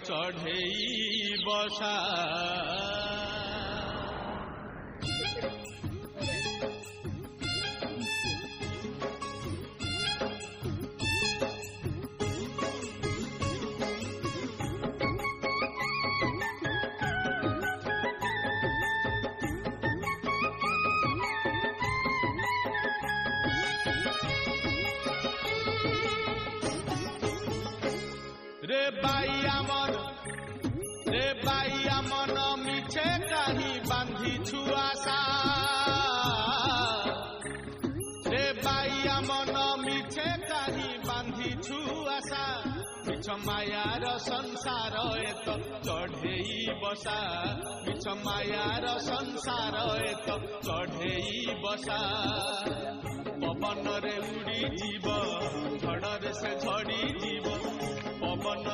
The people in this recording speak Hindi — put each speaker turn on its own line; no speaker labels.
चढ़ेई बसा रे बाइया मन मिछे कहीं बांधी छुआसा रे बाइया मन मिछे कहीं बांधी छुआसा मिछ मायार संसार एत चढ़ेई बसा मिछ मायार संसार एत चढ़ेई बसा पवन रे उड़ी जीव झड़ रे से झड़ी जीव पवन